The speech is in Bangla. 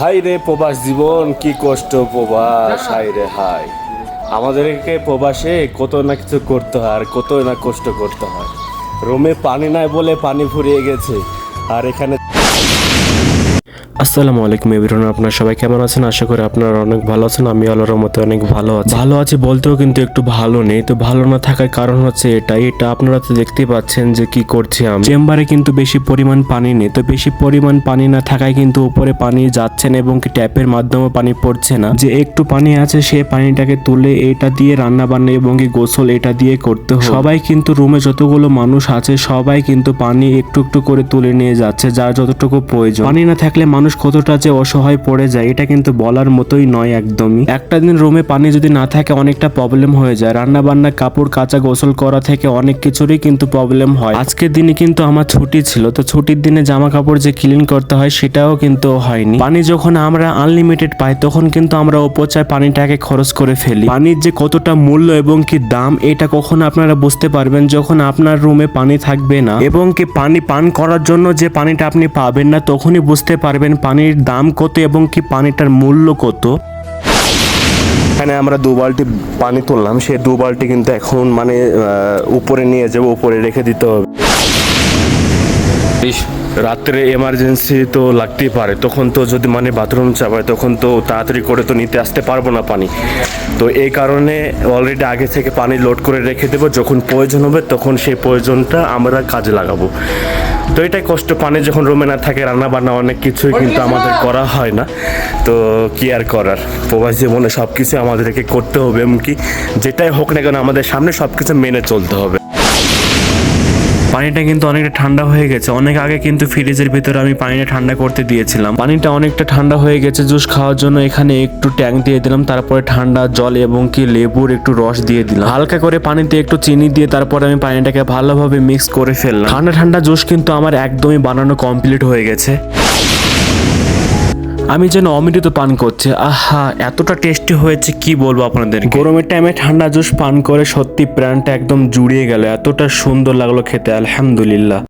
হাই রে প্রবাস জীবন, কি কষ্ট প্রবাস, হাই রে হাই। আমাদেরকে প্রবাসে কত না কিছু করতে হয় আর কত না কষ্ট করতে হয়। রোমে পানি নাই বলে পানি ফুরিয়ে গেছে, আর এখানে আসসালামু আলাইকুম এভরিওয়ান, আপনারা সবাই কেমন আছেন? আশা করি আপনারা অনেক ভালো আছেন। আমি আল্লাহর রহমতে অনেক ভালো আছি বলতেও কিন্তু একটু ভালো নেই। তো ভালো না থাকার কারণ হচ্ছে এটা আপনারা তো দেখতেই পাচ্ছেন যে কি করছি আমি। চেম্বারে কিন্তু বেশি পরিমাণ পানি নেই, তো বেশি পরিমাণ পানি না থাকায় কিন্তু উপরে পানি যাচ্ছে না এবং কি ট্যাপের মাধ্যমে পানি পড়ছে না। যে একটু পানি আছে সে পানিটাকে তুলে এটা দিয়ে রান্না বান্না এবং কি গোসল এটা দিয়ে করতে হবে। সবাই কিন্তু রুমে যতগুলো মানুষ আছে সবাই কিন্তু পানি একটু একটু করে তুলে নিয়ে যাচ্ছে যার যতটুকু প্রয়োজন। পানি না থাকলে মানুষ কতটা যে অসহায় পড়ে যায় এটা কিন্তু বলার মতোই নয় একদমই। একটা দিন রুমে পানি যদি না থাকে অনেকটা প্রবলেম হয়ে যায়। রান্না বান্না, কাপড় কাচা, গোসল করা থেকে অনেক কিছুরই কিন্তু প্রবলেম হয়। আজকের দিনে কিন্তু আমার ছুটি ছিল, তো ছুটির দিনে জামা কাপড় যে ক্লিন করতে হয় সেটাও কিন্তু হয়নি। পানি যখন আমরা আনলিমিটেড পাই তখন কিন্তু আমরা অপচয় পানিটাকে খরচ করে ফেলি। পানির যে কতটা মূল্য এবং কি দাম এটা কখন আপনারা বুঝতে পারবেন যখন আপনার রুমে পানি থাকবে না এবং কি পানি পান করার জন্য যে পানিটা আপনি পাবেন না, তখনই বুঝতে পারবেন পানির দাম কত এবং কি পানিটার মূল্য কত। এখানে আমরা 2 বালতি পানি তুললাম, সে 2 বালতি কিন্তু এখন উপরে নিয়ে যাবো, উপরে রেখে দিতে হবে। রাত্রে এমার্জেন্সি তো লাগতেই পারে, তখন তো যদি বাথরুম চাপায় তখন তো তাড়াতাড়ি করে তো নিতে আসতে পারবো না পানি। তো এই কারণে অলরেডি আগে থেকে পানি লোড করে রেখে দেবো, যখন প্রয়োজন হবে তখন সেই প্রয়োজনটা আমরা কাজে লাগাবো। তো এটাই কষ্ট, পানি যখন রুমে না থাকে রান্না বান্না অনেক কিছুই কিন্তু আমাদের করা হয় না। তো কি আর করার, প্রবাস জীবনে সব কিছু আমাদেরকে করতে হবে, এমনকি যেটাই হোক না কেন আমাদের সামনে সব কিছু মেনে চলতে হবে। পানিটা কিন্তু অনেকটা ঠান্ডা হয়ে গেছে। অনেক আগে কিন্তু ফ্রিজের ভিতরে আমি পানিটা ঠান্ডা করতে দিয়েছিলাম। পানিটা অনেকটা ঠান্ডা হয়ে গেছে। জুস খাওয়ার জন্য এখানে একটু ট্যাঙ্ক দিয়ে দিলাম, তারপরে ঠান্ডা জল এবং কি লেবুর একটু রস দিয়ে দিলাম। হালকা করে পানিতে একটু চিনি দিয়ে তারপরে আমি পানিটাকে ভালোভাবে মিক্স করে ফেললাম। ঠান্ডা ঠান্ডা জুস কিন্তু আমার একদমই বানানো কমপ্লিট হয়ে গেছে। আমি যেন অমৃত পান করছি। আহা, এতটা টেস্টি হয়েছে কি বলবো আপনাদের। গরমের টাইমে ঠান্ডা জুস পান করে সত্যি প্রাণটা একদম জুড়িয়ে গেল। এতটা সুন্দর লাগলো খেতে, আলহামদুলিল্লাহ।